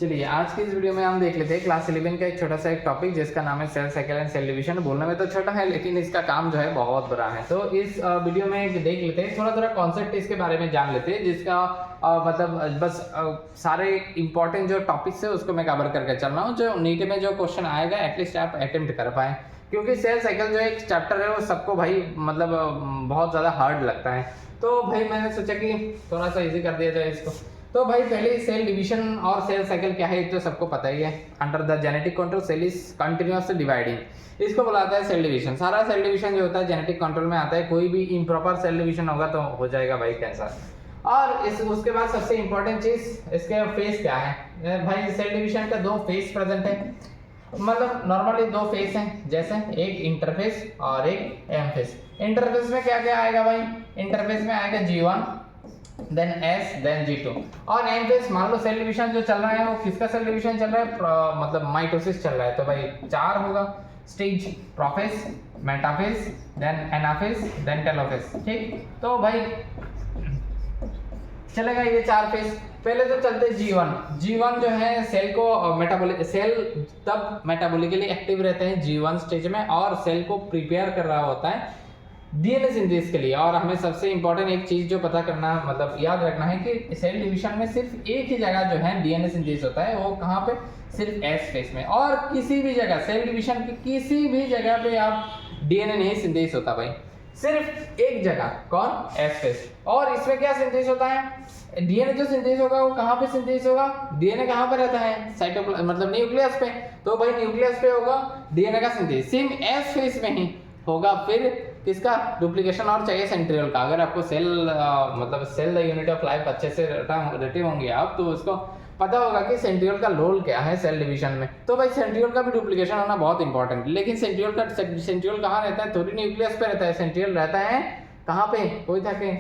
चलिए आज की इस वीडियो में हम देख लेते हैं क्लास 11 का एक छोटा सा एक टॉपिक जिसका नाम है cell cycle and cell division. बोलने में तो छोटा है लेकिन इसका काम जो है बहुत बड़ा है। तो इस वीडियो में देख लेते हैं, थोड़ा थोड़ा कॉन्सेप्ट इसके बारे में जान लेते हैं, जिसका मतलब बस सारे इंपॉर्टेंट जो टॉपिक्स है उसको मैं कवर करके चल रहा हूँ। जो नीट में जो क्वेश्चन आएगा एटलीस्ट आप अटेम्प्ट कर पाए, क्योंकि सेल साइकिल जो एक चैप्टर है वो सबको भाई मतलब बहुत ज़्यादा हार्ड लगता है। तो भाई मैंने सोचा कि थोड़ा सा इजी कर दिया जाए इसको। तो भाई पहले सेल डिवीजन और सेल साइकिल क्या है तो सबको पता ही है। Under the genetic control cell is continuously dividing, इसको बुलाता है सेल डिवीजन। सारा सेल डिवीजन जो होता है जेनेटिक कंट्रोल में आता है। कोई भी इम्प्रॉपर सेल डिवीजन होगा तो हो जाएगा भाई कैंसर। और इस उसके बाद सबसे इंपॉर्टेंट चीज इसके फेस क्या है। भाई सेल डिवीजन का दो फेस प्रेजेंट है, मतलब नॉर्मली दो फेस हैं, जैसे एक इंटरफेस और एक एम फेस। इंटरफेस में क्या क्या आएगा भाई, इंटरफेस में आएगा G1 then S then G2। और एम फेस मान लो सेल डिवीजन जो चल रहा है वो किसका सेल डिवीजन चल रहा है, मतलब माइटोसिस चल रहा है। तो भाई चार होगा stage, prophase, metaphase then anaphase then telophase. ठीक, तो भाई चलेगा ये चार फेस। पहले तो चलते G1 जो है सेल को मेटाबॉलिक, सेल तब मेटाबॉलिकली एक्टिव रहते हैं G1 स्टेज में और सेल को प्रिपेयर कर रहा होता है डीएनए सिंथेसिस के लिए। और हमें सबसे इंपॉर्टेंट एक चीज जो पता करना मतलब याद रखना है कि सेल डिवीजन में सिर्फ एक ही जगह जो है डीएनए सिंथेसिस होता है, वो कहाँ पे, सिर्फ एस फेस में। और किसी भी जगह सेल डिवीजन की किसी भी जगह पे आप डीएनए नहीं सिंथेसिस होता भाई, सिर्फ एक जगह, कौन, एस फेस। और इसमें क्या सिंथेसिस होता है, डीएनए जो सिंथेसिस होगा वो कहाँ पे सिंथेसिस होगा, डीएनए कहाँ पे रहता है, साइटोप्लाज्म मतलब न्यूक्लियस पे। तो भाई न्यूक्लियस पे होगा डीएनए का सिंथेसिस, सेम एस फेस में ही होगा। फिर किसका डुप्लीकेशन और चाहिए सेंट्रियोल का। अगर आपको सेल मतलब cell the unit of life अच्छे से रटे होंगे आप, तो उसको पता होगा कि सेंट्रियोल का रोल क्या है सेल डिवीजन में। तो भाई सेंट्रियोल का भी डुप्लीकेशन होना बहुत इंपॉर्टेंट है। लेकिन सेंट्रियोल कहाँ रहता है, थोड़ी न्यूक्लियस पे रहता है। सेंट्रियोल रहता है कहाँ पे, कोई था कि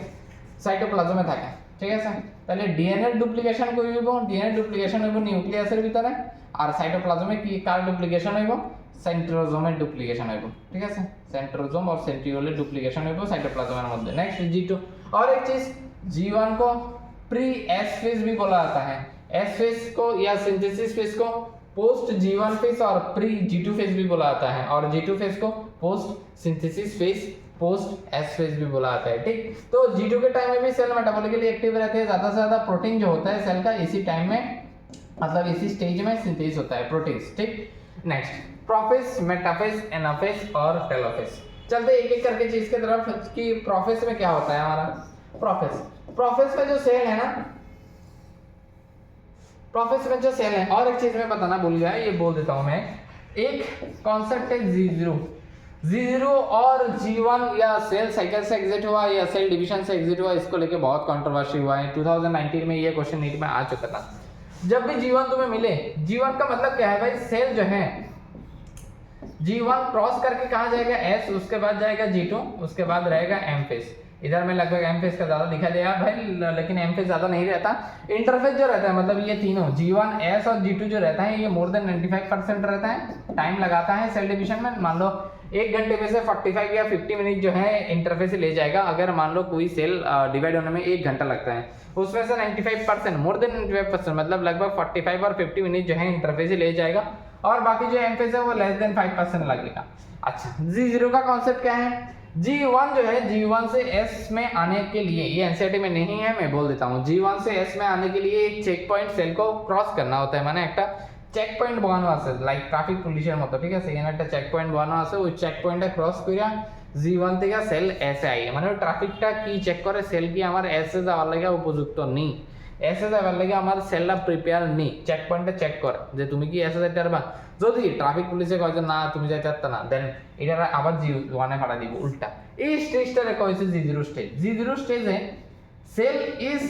साइटोप्लाज्म में था क्या, ठीक है सर। पहले डीएनए डुप्लीकेशन कोई भी वो डीएनए डुप्लीकेशन है वो न्यूक्लियस के भीतर है, और साइटोप्लाज्म में की कार डुप्लीकेशन है वो सेंट्रोजोम डुप्लीकेशन है वो, ठीक है सर। सेंट्रोजोम और सेंट्रियोल डुप्लीकेशन है वो साइटोप्लाज्म में मध्य। Next G2। और एक चीज G1 को प्री एस फेज भी बोला जाता है। एस फेज को या सिंथेसिस फेज को पोस्ट G1 फेज और प्री G2 फेज भी बोला जाता है, और G2 फेज को post synthesis phase post S phase भी बोला जाता है। ठीक, तो G2 के टाइम में भी सेल मेटाबॉलिकली एक्टिव रहते हैं। ज्यादा से ज्यादा प्रोटीन जो होता है सेल का इसी टाइम में मतलब इसी स्टेज में सिंथेसिस होता है प्रोटीन्स। ठीक, नेक्स्ट प्रोफेस, मेटाफेस, एनाफेस और टेलोफेस। चलते एक एक करके चीज की तरफ कि प्रोफेस में क्या होता है हमारा। प्रोफेस में जो सेल है ना, प्रोफेस में जो सेल है, और एक चीज मैं बताना भूल गया, ये बोल देता हूं मैं। एक कॉन्सेप्ट है G0 और G1 या सेल साइकिल से एग्जिट हुआ या सेल डिवीजन से एग्जिट हुआ, इसको लेके बहुत कंट्रोवर्सी हुआ है। 2019 में ये क्वेश्चन नीट में आ चुका था। जब भी G1 तुम्हें मिले, G1 का मतलब क्या है भाई, सेल जो है G1 क्रॉस करके कहाँ जाएगा, S, उसके बाद जाएगा G2, उसके बाद रहेगा M फेस। इधर में लगभग M फेस का ज्यादा दिखा दिया भाई, लेकिन M फेस ज्यादा नहीं रहता। इंटरफेस जो रहता है मतलब ये तीनों G1, S और G2 जो रहता है ये मोर देन 95% रहता है, टाइम लगाता है सेल डिवीजन में। मान लो 1 घंटे में से 45 या 50 मिनट जो है इंटरफेस ले जाएगा। अगर मान लो कोई सेल डिवाइड होने में 1 घंटा लगता है, उसमें से 95% मोर देन 95% मतलब लगभग 45 और 50 मिनट जो है इंटरफेस ले जाएगा, और बाकी जो एम फेस है वो लेस देन 5% लगेगा। अच्छा, G0 का कॉन्सेप्ट क्या है। G1 जो है G1 से S में आने के लिए, ये एनसीईआरटी में नहीं है मैं बोल देता हूँ, G1 से S में आने के लिए एक चेक पॉइंट सेल को क्रॉस करना होता है। मैंने एक চেক পয়েন্ট বহানো আছে লাইক ট্রাফিক পুলিশের মতো, ঠিক আছে। এখানে একটা চেক পয়েন্ট বহানো আছে, ওই চেক পয়েন্টটা ক্রস কইরা G1 থেকে সেল S এ আই, মানে ওই ট্রাফিকটা কি চেক করে সেল কি আমার S এ যাওয়ার লাগা উপযুক্ত নেই, S এ যাওয়ার লাগা আমার সেলটা প্রিপেয়ার নেই। চেক পয়েন্টে চেক করে যে তুমি কি S এ যাইতে পারবা। যদি ট্রাফিক পুলিশে কয় যে না তুমি যাইতে পারতা না, দেন এটা আবার G1 এ পাঠা দিব উল্টা। এই স্টেজটারে কইছে G0 স্টেজ। G0 স্টেজে cell is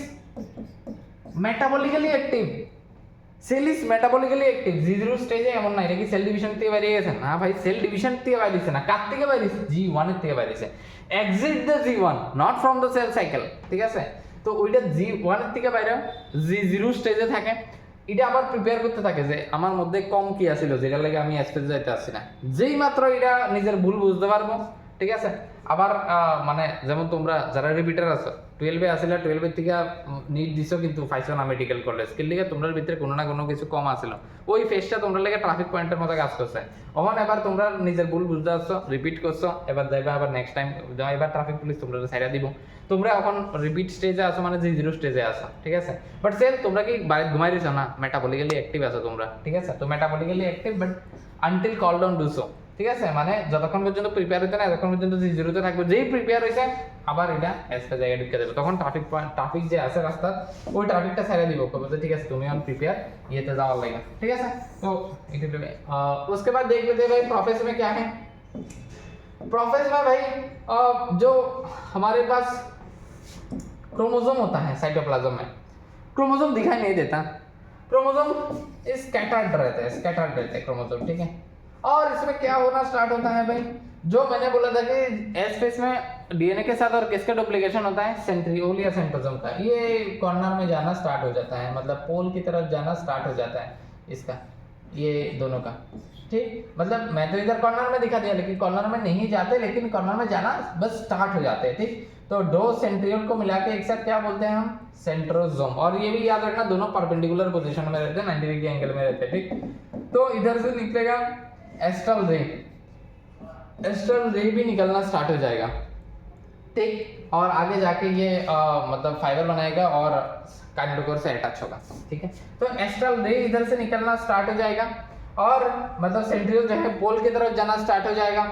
metabolically active, cell is metabolically active. G0 স্টেজে এমন না এটা কি সেল ডিভিশন থেকে বেরিয়ে গেছে, না ভাই সেল ডিভিশন থেকে বেরিয়েছে না, কার থেকে বেরিয়েছে, G1 এর থেকে বেরিয়েছে। Exit the G1 not from the cell cycle, ঠিক আছে। তো ওইটা G1 এর থেকে বাইরে G0 স্টেজে থাকে, এটা আবার প্রিপেয়ার করতে থাকে যে আমার মধ্যে কম কি আছিল যেটা লাগে আমি স্পেসে যাইতে আসছি না। যেই মাত্র এটা নিজের ভুল বুঝতে পারবো ঠিক আছে। আবার মানে যেমন তোমরা যারা রিপিটার আছো 12 আসলে 12 থেকে নিট দিছো কিন্তু পাইছো না মেডিকেল কলেজ কি লিগে তোমরা ভিতরে কোনো না কোনো কিছু কম আছিল, ওই ফেসটা তোমরা লাগে ট্রাফিক পয়েন্টের মতো কাজ করছে। ওখানে এবার তোমরা নিজের ভুল বুঝতে পারছো, রিপিট করছো, এবার যাইবা আবার নেক্সট টাইম এবার ট্রাফিক পুলিশ তোমরা সাইডা দিব, তোমরা এখন রিপিট স্টেজে আছো মানে যে জিরো স্টেজে আছো, ঠিক আছে। বাট সেল তোমরা কি বাড়িতে ঘুমাই দিছো না, মেটাবলিক্যালি অ্যাক্টিভ আছো তোমরা, ঠিক আছে। তো metabolically active but until call down do so, ঠিক আছে। মানে যতক্ষণ পর্যন্ত প্রিপেয়ার হইতে না ততক্ষণ পর্যন্ত যে জিরোতে থাকবে, যেই প্রিপেয়ার হয়েছে আবার এটা একটা জায়গায় ঢুকে দেবে, তখন ট্রাফিক যে আছে রাস্তা ওই ট্রাফিকটা ছেড়ে দিব, বলতে ঠিক আছে তুমি অন প্রিপেয়ার ইয়েতে যাওয়ার লাগে, ठीक है सर। तो उसके बाद देख लेते हैं भाई प्रोफेस में क्या है। प्रोफेस में भाई जो हमारे पास क्रोमोसोम होता है साइटोप्लाज्म में, क्रोमोसोम दिखाई नहीं देता, क्रोमोसोम स्कैटर्ड रहते हैं क्रोमोसोम, ठीक है। और इसमें क्या होना स्टार्ट होता है भाई, जो मैंने बोला था कि एस फेस में डीएनए के साथ और किसका डुप्लीकेशन होता है, सेंट्रियोल या सेंट्रोसोम का, ये कॉर्नर में जाना स्टार्ट हो जाता है, मतलब पोल की तरफ जाना स्टार्ट हो जाता है इसका, ये दोनों का, ठीक। मतलब मैं तो इधर कॉर्नर में दिखा दिया, लेकिन कॉर्नर में नहीं जाते, लेकिन कॉर्नर में जाना बस स्टार्ट हो जाते हैं, ठीक। तो दो सेंट्रियोल को मिला के एक साथ क्या बोलते हैं हम, सेंट्रोसोम। और ये भी याद रखना दोनों परपेंडिकुलर पोजीशन में रहते हैं, 90 डिग्री एंगल में रहते हैं, ठीक। तो इधर से निकलेगा एस्ट्रल रे भी निकलना स्टार्ट हो जाएगा, ठीक। और आगे जाके ये मतलब फाइबर बनाएगा और काइनेटोकोर से अटैच होगा, ठीक है। तो एस्ट्रल रे इधर से निकलना स्टार्ट हो जाएगा और मतलब सेंट्रियोल जो है पोल की तरफ जाना स्टार्ट हो जाएगा।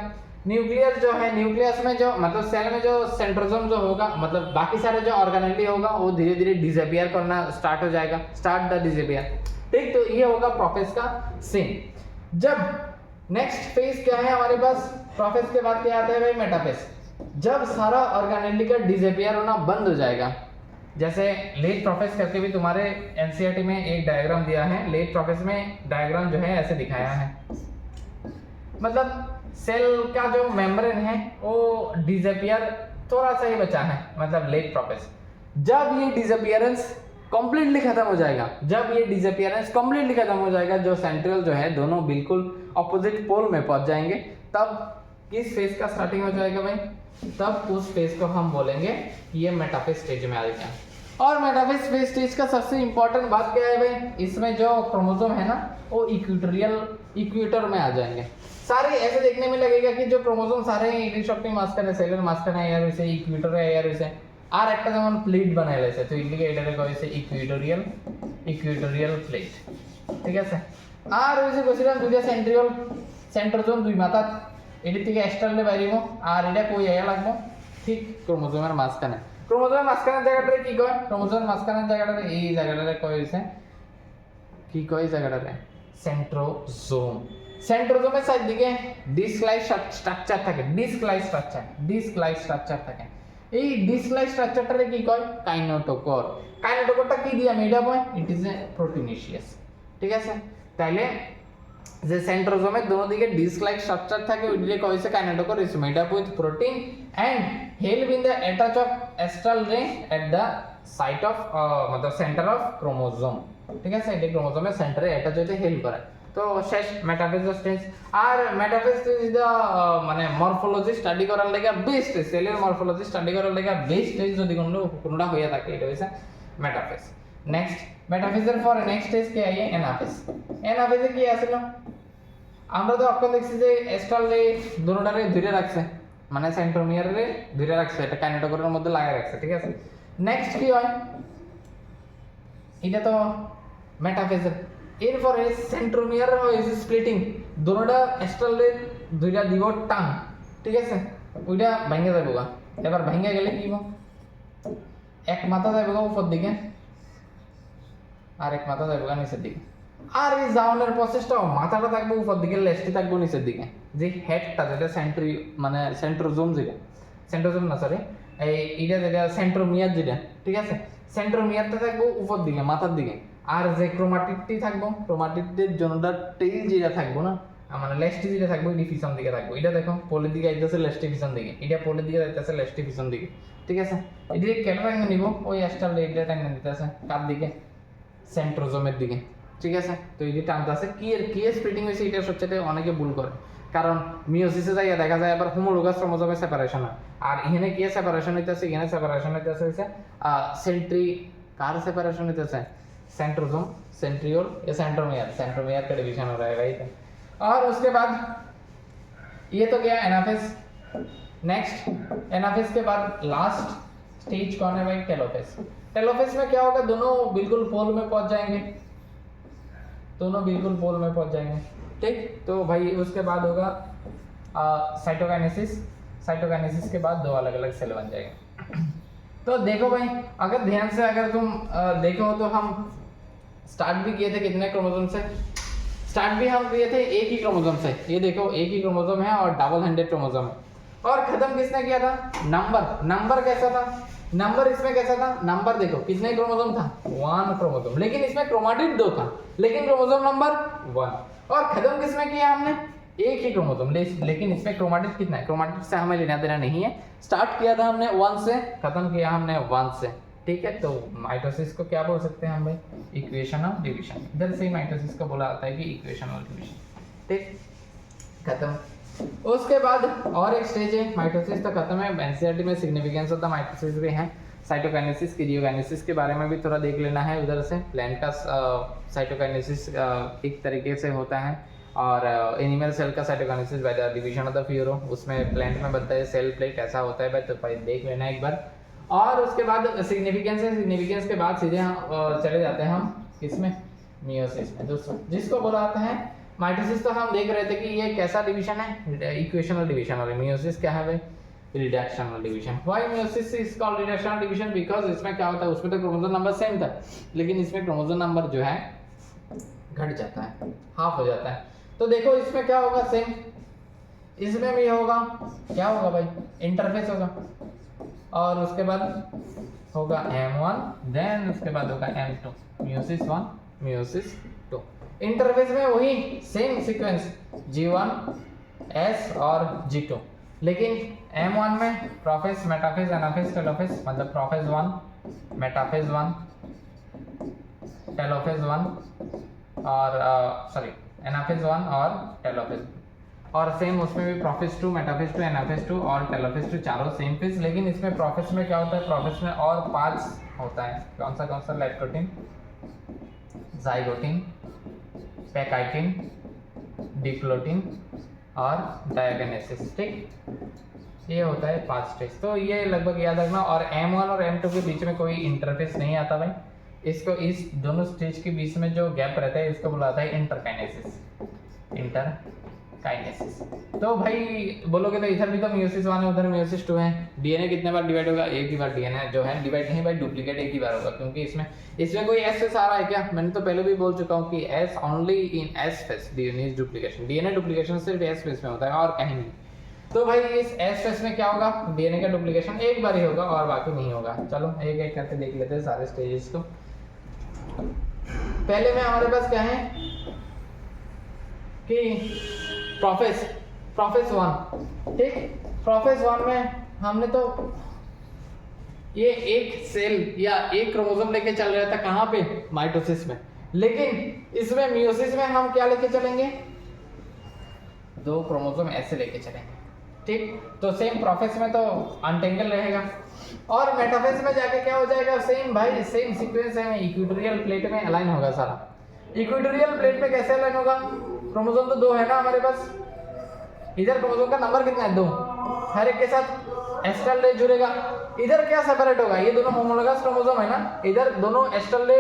न्यूक्लियस जो है, न्यूक्लियस में जो मतलब सेल में जो सेंट्रोसोम जो होगा, मतलब बाकी सारे जो ऑर्गेनेली होगा वो धीरे धीरे डिसअपियर करना स्टार्ट हो जाएगा, स्टार्ट द डिसअपियर, ठीक। तो ये होगा प्रोफेस का सीन। जब नेक्स्ट फेज क्या है हमारे पास, प्रोफेस के बाद क्या आता है भाई, मेटाफेज। जब सारा ऑर्गेनेली का डिसअपियर होना बंद हो जाएगा, जैसे लेट प्रोफेस करके भी तुम्हारे एनसीईआरटी में एक डायग्राम दिया है, लेट प्रोफेस में डायग्राम जो है ऐसे दिखाया है, मतलब सेल का जो मेम्ब्रेन है वो डिसअपियर थोड़ा सा ही बचा है, मतलब लेट प्रोफेस। जब ये डिसअपियरेंस कंप्लीटली खत्म हो जाएगा, जब ये डिसअपियरेंस कंप्लीटली खत्म हो जाएगा, जो सेंट्रियोल जो है दोनों बिल्कुल ऑपोजिट पोल में पहुंच जाएंगे, तब किस फेज का स्टार्टिंग हो जाएगा भाई, तब उस फेज को हम बोलेंगे ये मेटाफेज स्टेज में आ जाएगा। और मेटाफेज फेज स्टेज का सबसे इंपॉर्टेंट बात क्या है भाई, इसमें जो क्रोमोसोम है ना वो इक्वेटर में आ जाएंगे। सारे ऐसे देखने में लगेगा कि जो क्रोमोसोम सारे इलिशॉप्टिक मास्कर है, सेलुलर मास्कर है, यार वैसे इक्वेटर है, यार वैसे আর একটা যেমন প্লেট বানাইলেছে, তো এদিকে এটাকে কইছে ইকুয়েটোরিয়াল প্লেট, ঠিক আছে। আর ওই যে কইছিলাম দুইটা সেন্ট্রোজোম দুই মাথা, এটি থেকে এক্সটারনালে বাইরিব, আর এটা কই আয়া লাগবো, ঠিক ক্রোমোজোমের মাঝখানে। ক্রোমোজোমের মাঝখানের জায়গাটারে কি কয়, ক্রোমোজোমের মাঝখানের জায়গাটারে এই জায়গাটারে কইছে কি কয়, জায়গাটারে সেন্ট্রোজোম। সেন্ট্রোজোমের চারদিকে ডিস্ক লাইক স্ট্রাকচার থাকে, ডিস্ক লাইক স্ট্রাকচার থাকে। এই ডিস্ক লাইক স্ট্রাকচারটারে কি কয়, কাইনেটোকোর। কাইনেটোকোরটা কি দিয়ে মেড আপ হয়, ইট ইজ এ প্রোটিনেশিয়াস, ঠিক আছে। তাইলে যে সেন্ট্রোজোমের দোনো দিকে ডিস্ক লাইক স্ট্রাকচার থাকে ওইটাকে কয় হইছে kinetochore, is made up with protein and help in the attach of astral ray at the site of मतलब সেন্টার অফ ক্রোমোজোম, ঠিক আছে। এটা ক্রোমোজোমের সেন্টারে অ্যাটাচ হইতে হেল্প করে। তো শেষ মেটাফেজ স্টেজ। আর মেটাফেজ স্টেজ ইজ দ্য মানে মরফোলজি স্টাডি করার লাগা বেস্ট, সেলের মরফোলজি স্টাডি করার লাগা বেস্ট স্টেজ যদি কোনটা হইয়া থাকে এটা হইছে মেটাফেজ। নেক্সট মেটাফেজের পরে নেক্সট স্টেজ কি আইয়ে, এনাফেজ। এনাফেজে কি আছিল, আমরা তো এখন দেখছি যে অ্যাস্ট্রাল রে দুটোটারে ধরে রাখছে, মানে সেন্ট্রোমিয়ার রে ধরে রাখছে, এটা কাইনেটোকোরের মধ্যে লাগায় রাখছে, ঠিক আছে। নেক্সট কি হয়, এটা তো মেটাফেজের। এরপরে সেন্ট্রোমিয়ার হয়েছে স্প্লিটিং, দুটোটা অ্যাস্ট্রাল রে দুইটা দিব টান, ঠিক আছে। ওইটা ভাঙে যাবে গা, এবার ভাঙে গেলে কি হবে, এক মাথা যাবে গা উপর দিকে আর এক মাথা যাবে গা নিচের দিকে। আর এই জাউনের প্রসেসটাও মাথাটা থাকবে উপর দিকে, লেজটি থাকবে নিচের দিকে, যে হেডটা যেটা মানে সেন্ট্রোজোম, যেটা সেন্ট্রোজোম না সরি এইটা যেটা সেন্ট্রোমিয়ার যেটা, ঠিক আছে। সেন্ট্রোমিয়ারটা থাকবে উপর দিকে মাথার দিকে, আর যে ক্রোমাটিডটি থাকবো, ক্রোমাটিডের জন্যটা টেইল যেটা থাকবো না, মানে লেজটি যেটা থাকবো এটি পিছন দিকে থাকবো। এটা দেখো পোলের দিকে আইতেছে, লেজটি পিছন দিকে, এটা পোলের দিকে যাইতেছে, লেজটি পিছন দিকে, ঠিক আছে। এদিকে কেটে টাঙ্গে নিব, ওই অ্যাস্ট্রাল রেডটা টাঙ্গে দিতেছে কার দিকে, সেন্ট্রোজোমের দিকে, ঠিক আছে। তো এই যে টানতেছে কি এর স্প্লিটিং হয়েছে, এটা সবচেয়ে অনেকে ভুল করে, কারণ মিওসিসে যাইয়া দেখা যায় আবার হোমোলোগাস ক্রোমোজোমের সেপারেশন হয়, আর এখানে কি সেপারেশন হইতেছে, এখানে সেপারেশন হইতেছে सेंट्री कार सेपरेशन होता है सेंट्रोसोम, सेंट्रियोल या सेंट्रोमियर, सेंट्रोमियर का डिवीजन हो रहा है राइट। और उसके बाद ये तो गया एनाफेज। नेक्स्ट एनाफेज के बाद लास्ट स्टेज कौन है भाई, टेलोफेज। टेलोफेज में क्या होगा, दोनों बिल्कुल पोल में पहुंच जाएंगे, दोनों बिल्कुल पोल में पहुंच जाएंगे ठीक। तो भाई उसके बाद होगा साइटोकाइनेसिस। साइटोकाइनेसिस के बाद दो अलग अलग सेल बन जाएंगे। तो देखो भाई अगर ध्यान से अगर तुम देखो तो हम स्टार्ट भी किए थे कितने क्रोमोसोम से, स्टार्ट भी हम किए थे एक ही क्रोमोसोम से, ये देखो एक ही क्रोमोसोम है और डबल हैंडेड क्रोमोसोम है। और खत्म किसने किया था, नंबर कैसा था, नंबर इसमें कैसा था, नंबर देखो कितने क्रोमोसोम था, 1 क्रोमोसोम, लेकिन इसमें क्रोमाटिड 2 था, लेकिन क्रोमोसोम नंबर 1। और खत्म किसमें किया हमने, एक ही क्रोमोसोम, लेकिन इसमें क्रोमाटिड कितना है, क्रोमाटिड से हमें लेना देना नहीं है। स्टार्ट किया था हमने 1 से, खत्म किया हमने 1 से ठीक है। तो माइटोसिस को क्या बोल सकते हैं हम भाई, इक्वेशन ऑफ डिवीजन। इधर से माइटोसिस को बोला जाता है कि इक्वेशन ऑफ डिवीजन ठीक, खत्म। उसके बाद और एक स्टेज है माइटोसिस तो खत्म है। एनसीईआरटी में सिग्निफिकेंस ऑफ द माइटोसिस भी है, साइटोकाइनेसिस क्रियोकाइनेसिस के बारे में भी थोड़ा देख लेना है। उधर से प्लांट का साइटोकाइनेसिस एक तरीके से होता है, और एनिमल सेल का cytokinesis by the division of the furrow, उसमें प्लांट में बनता है सेल प्लेट ऐसा होता है भाई, तो भाई देख लेना एक बार। और उसके बाद सिग्निफिकेंस है, सिग्निफिकेंस के बाद सीधे हम चले जाते हैं हम किसमें, मियोसिस में दोस्तों, जिसको बोला जाता है माइटोसिस। तो हम देख रहे थे कि ये कैसा डिवीजन है, इक्वेशनल डिवीजन, और मियोसिस क्या है भाई, reductional division. Why meiosis is called reductional division, because इसमें क्या होता है, उसमें तो क्रोमोसोम नंबर सेम था, लेकिन इसमें क्रोमोसोम नंबर जो है घट जाता है, हाफ हो जाता है। तो देखो इसमें क्या होगा, सेम इसमें भी होगा, क्या होगा भाई, इंटरफेस होगा, और उसके बाद होगा M1, देन उसके बाद होगा M2, मियोसिस 1 मियोसिस 2। इंटरफेस में वही सेम सीक्वेंस G1 S और G2, लेकिन M1 में प्रोफेज, मेटाफेज, एनाफेज, टेलोफेज, मतलब प्रोफेज 1, मेटाफेज 1, टेलोफेज 1 और सॉरी एनाफेज 1 और टेलोफेज, और सेम उसमें भी प्रोफेज 2, मेटाफेज 2, एनाफेज 2 और टेलोफेज 2 चारों सेम फेज। लेकिन इसमें प्रोफेज में क्या होता है, प्रोफेज में और 5 होता है, कौन सा लैक्टोटिन, जाइगोटिन, पैकाइटिन, डिप्लोटिन और डायगोनेसिस ठीक, ये होता है 5 स्टेज। तो ये लगभग याद रखना। और M1 और M2 के बीच में कोई इंटरफेस नहीं आता भाई, इसको इस दोनों स्टेज के बीच में जो गैप रहता है इसको बुलाता है इंटरकाइनेसिस, इंटरकाइनेसिस। तो भाई बोलोगे तो इधर भी तो मियोसिस 1 है, उधर मियोसिस 2 है। डीएनए कितने बार डिवाइड होगा, एक ही बार डीएनए जो है डिवाइड नहीं भाई, डुप्लीकेट एक ही बार होगा, क्योंकि इसमें कोई एस फेस आ रहा है क्या, मैंने तो पहले भी बोल चुका हूँ कि S only in S phase DNA duplication, DNA duplication सिर्फ एस फेस में होता है और कहीं नहीं। तो भाई इस एस फेस में क्या होगा, डीएनए का डुप्लीकेशन एक बार ही होगा और बाकी नहीं होगा। चलो एक एक करके देख लेते हैं सारे स्टेजेस को। पहले में हमारे पास क्या है कि प्रोफेज 1 ठीक, प्रोफेज 1 में हमने तो ये एक सेल या एक क्रोमोसोम लेके चल रहा था, कहाँ पे, माइटोसिस में। लेकिन इसमें मियोसिस में हम क्या लेके चलेंगे, 2 क्रोमोसोम ऐसे लेके चलेंगे ठीक। तो सेम प्रोफेज में तो अनटेंगल रहेगा, और मेटाफेज में जाके क्या हो जाएगा, सेम भाई सेम सीक्वेंस है, इक्वेटोरियल प्लेट में अलाइन होगा सारा। इक्वेटोरियल प्लेट में कैसे अलाइन होगा, क्रोमोसोम तो 2 है ना हमारे पास, इधर क्रोमोसोम का नंबर कितना है, 2, हर एक के साथ एस्ट्रल ले जुड़ेगा। इधर क्या सेपरेट होगा, ये दोनों होमोलोगस क्रोमोसोम है ना, इधर दोनों एस्ट्रल ले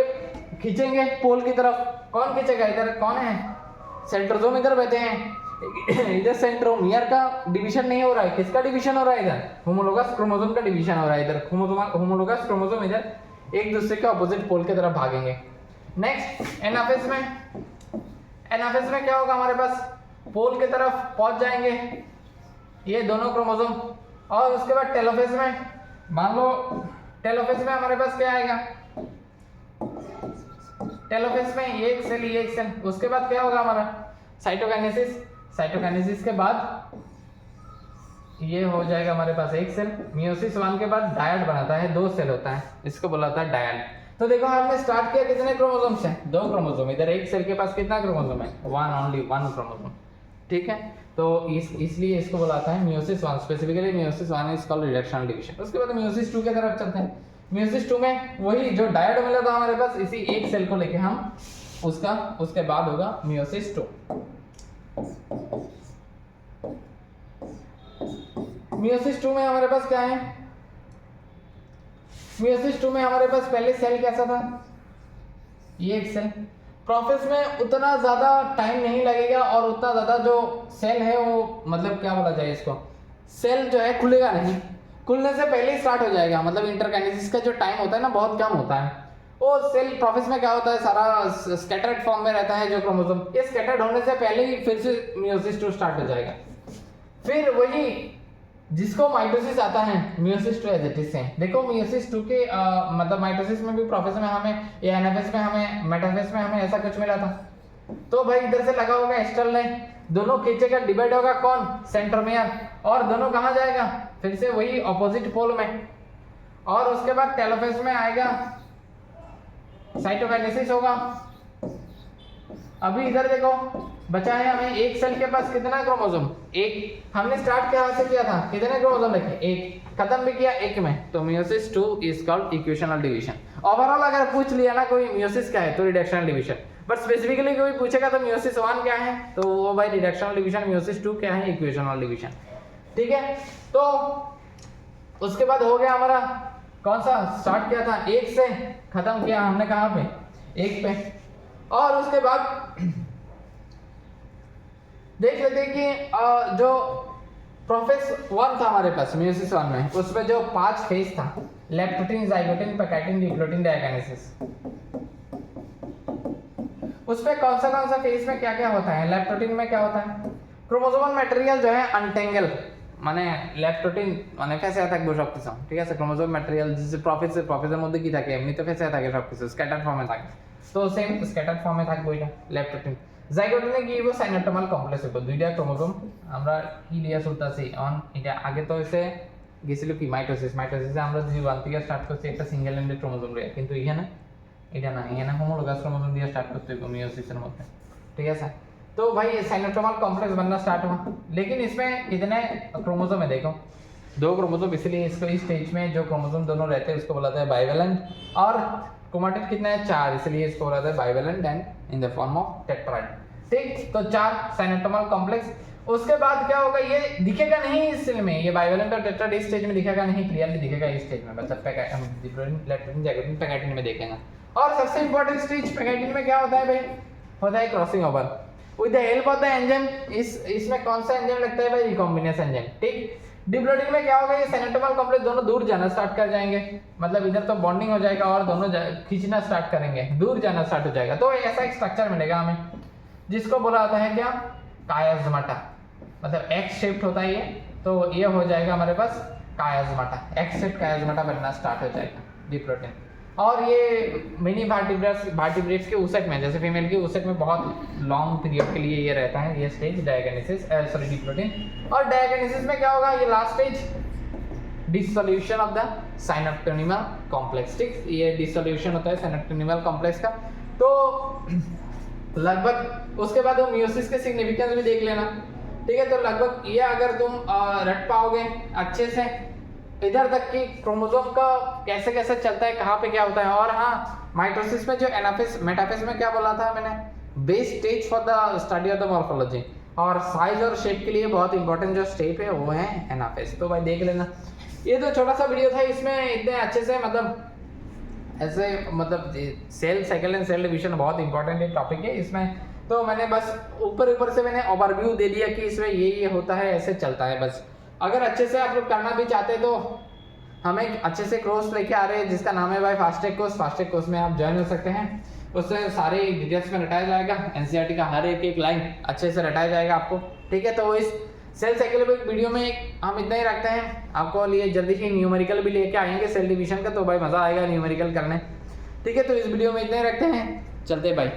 खींचेंगे पोल की तरफ, कौन खींचेगा, इधर कौन है, सेंट्रोसोम इधर बैठे हैं, इधर सेंट्रोमियर का डिवीजन नहीं हो रहा है, किसका डिवीजन हो रहा है, इधर होमोलोगस क्रोमोसोम का डिवीजन हो रहा है। इधर होमोलोगस क्रोमोसोम इधर एक दूसरे के ऑपोजिट पोल की तरफ भागेंगे। नेक्स्ट एनाफेज में क्या होगा, हमारे पास पोल की तरफ पहुंच जाएंगे ये दोनों क्रोमोसोम। और उसके बाद टेलोफेज में, मान लो टेलोफेज में हमारे पास क्या आएगा, टेलोफेज में एक सेल, उसके बाद क्या होगा हमारा साइटोकाइनेसिस के बाद ये हो जाएगा हमारे पास एक सेल। मियोसिस 1 के बाद डायड बनाता है, 2 सेल होता है, इसको बुलाता है डायड। तो देखो हमने स्टार्ट किया कितने क्रोमोसोम से, 2 क्रोमोसोम, इधर एक सेल के पास कितना क्रोमोसोम है, 1 ओनली 1 क्रोमोसोम ठीक है। तो इसलिए इसको बुलाता है meiosis 1, specifically meiosis 1 is called reductional division. उसके बाद मियोसिस 2 की तरफ चलते हैं। मियोसिस 2 में वही जो डायड मिला था हमारे पास, इसी एक सेल को लेके हम उसके बाद होगा मियोसिस 2। मियोसिस 2 में हमारे पास क्या है? मियोसिस 2 में हमारे पास पहले सेल कैसा था, ये एक सेल। प्रोफेस में उतना ज्यादा टाइम नहीं लगेगा और उतना ज्यादा जो सेल है वो मतलब क्या बोला जाए इसको, सेल जो है खुलेगा नहीं, खुलने से पहले ही स्टार्ट हो जाएगा। मतलब इंटरकाइनेसिस का जो टाइम होता है ना बहुत कम होता है। वो सेल प्रोफेस में क्या होता है, सारा स्कैटर्ड फॉर्म में रहता है जो क्रोमोसोम, ये स्कैटर्ड होने से पहले ही फिर से मियोसिस 2 स्टार्ट हो जाएगा। फिर वही जिसको माइटोसिस आता है, meiosis 2 as it is same. देखो मियोसिस 2 के मतलब माइटोसिस में भी, प्रोफेस में हमें, या एनाफेस में हमें, मेटाफेस में हमें ऐसा कुछ मिला था। तो भाई इधर से लगा होगा एस्ट्रल लाइन, दोनों खींचेगा, डिवाइड होगा कौन, सेंट्रोमियर, और दोनों कहाँ जाएगा, फिर से वही ऑपोजिट पोल में। और उसके बाद टेलोफेस में आएगा, साइटोकाइनेसिस होगा। अभी इधर देखो बचा है हमें एक सेल के पास कितना क्रोमोसोम, एक। हमने स्टार्ट क्या से किया था, कितने क्रोमोसोम लिखे, एक, खत्म भी किया एक में। तो meiosis 2 is called equational division. Overall अगर पूछ लिया ना कोई मियोसिस क्या है तो रिडक्शनल डिवीजन, बट स्पेसिफिकली कोई पूछेगा तो मियोसिस 1 क्या है तो वो भाई रिडक्शनल डिवीजन, मियोसिस 2 क्या है, इक्वेशनल डिवीजन। ठीक है, तो उसके बाद हो गया हमारा कौन सा, स्टार्ट किया था एक से, खत्म किया हमने कहाँ पे, एक पे। और उसके बाद देख लेते हैं कि जो प्रोफेस 1 था हमारे पास मियोसिस 1 में, उसमें जो 5 फेज था, leptotene, zygotene, pachytene, diplotene, diakinesis, उसमें कौन सा फेज में क्या क्या होता है। लेप्टोटिन में क्या होता है, क्रोमोसोमल मटेरियल जो है अनटेंगल, মানে ল্যাপটোটিন মানে ফেসে থাকে সব কিছু, ঠিক আছে। ক্রোমোসোম ম্যাটেরিয়াল যে প্রফেসের মধ্যে কি থাকে, এমনিতে ফেসে থাকে সব কিছু, স্ক্যাটার ফর্মে থাকে। তো সেম স্ক্যাটার ফর্মে থাকবে এটা ল্যাপটোটিন। জাইগোটিনে কি হইব, সাইনোটোমাল কমপ্লেক্স হইব, দুইটা ক্রোমোসোম আমরা কি লিয়া চলতেছি অন, এটা আগে তো হইছে গেছিল কি মাইটোসিসে আমরা জি1 থেকে স্টার্ট করছি একটা সিঙ্গেল এন্ডেড ক্রোমোসোম লিয়া, কিন্তু এখানে এটা না, এখানে হোমোলোগাস ক্রোমোসোম দিয়ে স্টার্ট করতে হইব মিয়োসিসের মধ্যে, ঠিক আছে। तो भाई साइनोटोमल कॉम्प्लेक्स बनना स्टार्ट हुआ, लेकिन इसमें कितने क्रोमोसोम है, देखो 2 क्रोमोसोम, इसलिए इसको इस स्टेज में जो क्रोमोसोम दोनों रहते हैं उसको बोलाते हैं बाइवेलेंट। और क्रोमैटिड कितना है, 4, इसलिए इसको बोलाते हैं bivalent and in the form of tetrad. ठीक, तो 4 साइनोटोमल कॉम्प्लेक्स। उसके बाद क्या होगा, ये दिखेगा नहीं इस सेल में, ये बाइवेलेंट और टेट्राइड इस स्टेज में दिखेगा नहीं, क्लियरली दिखेगा इस स्टेज में, मतलब पैकेटिन, जाइगोटिन, पैकेटिन में देखेंगे। और सबसे इंपॉर्टेंट स्टेज पैकेटिन में क्या होता है भाई, होता है crossing over with the help of the enzyme. इसमें कौन सा एंजाइम लगता है भाई, रिकॉम्बिनेस एंजाइम। ठीक, डिप्लोटिन में क्या होगा, ये साइनोटोमल कॉम्प्लेक्स दोनों दूर जाना स्टार्ट कर जाएंगे, मतलब इधर तो बॉन्डिंग हो जाएगा और दोनों खींचना स्टार्ट करेंगे, दूर जाना स्टार्ट हो जाएगा। तो ऐसा एक स्ट्रक्चर मिलेगा हमें जिसको बोला जाता है क्या, कायाज्माटा, मतलब एक्स शेप्ड होता है ये, तो ये हो जाएगा हमारे पास कायाज्माटा, एक्स शेप्ड कायाज्माटा बनना स्टार्ट हो जाएगा डिप्लोटिन। और ये मिनी वर्टिब्रेट्स के ऊसक में, जैसे फीमेल के ऊसक में बहुत लॉन्ग पीरियड के लिए ये रहता है ये स्टेज डायगोनेसिस, सॉरी डिप्लोटिन। और डायगोनेसिस में क्या होगा, ये last stage dissolution of the synaptonemal complex. ठीक, ये डिसोल्यूशन होता है साइनोटोनिमल कॉम्प्लेक्स का। तो लगभग उसके बाद वो मियोसिस के सिग्निफिकेंस भी देख लेना, ठीक है। तो लगभग ये अगर तुम रट पाओगे अच्छे से इधर तक कि क्रोमोसोम का कैसे कैसे चलता है, कहाँ पे क्या होता है। और हाँ, माइटोसिस में जो एनाफेस मेटाफेस में क्या बोला था मैंने, base stage for the study of the morphology, और साइज और शेप के लिए बहुत इंपॉर्टेंट जो स्टेप है वो है एनाफेस। तो भाई देख लेना, ये तो छोटा सा वीडियो था, इसमें इतने अच्छे से मतलब ऐसे मतलब cell cycle and cell division बहुत इंपॉर्टेंट टॉपिक है इसमें। तो मैंने बस ऊपर से मैंने ओवरव्यू दे दिया कि इसमें ये होता है, ऐसे चलता है बस। अगर अच्छे से आप लोग करना भी चाहते हैं तो हमें अच्छे से कोर्स लेके आ रहे हैं जिसका नाम है भाई फास्टैग कोर्स में आप ज्वाइन हो सकते हैं। उससे सारे डिटेल्स में रटाया जाएगा, एनसीईआरटी का हर एक लाइन अच्छे से रटाया जाएगा आपको, ठीक है। तो इस सेल साइकिल वीडियो में हम इतना ही रखते हैं, आपको लिए जल्दी ही न्यूमेरिकल भी लेके आएंगे सेल डिवीजन का, तो भाई मज़ा आएगा न्यूमेरिकल करने, ठीक है। तो इस वीडियो में इतना ही रखते हैं, चलते भाई।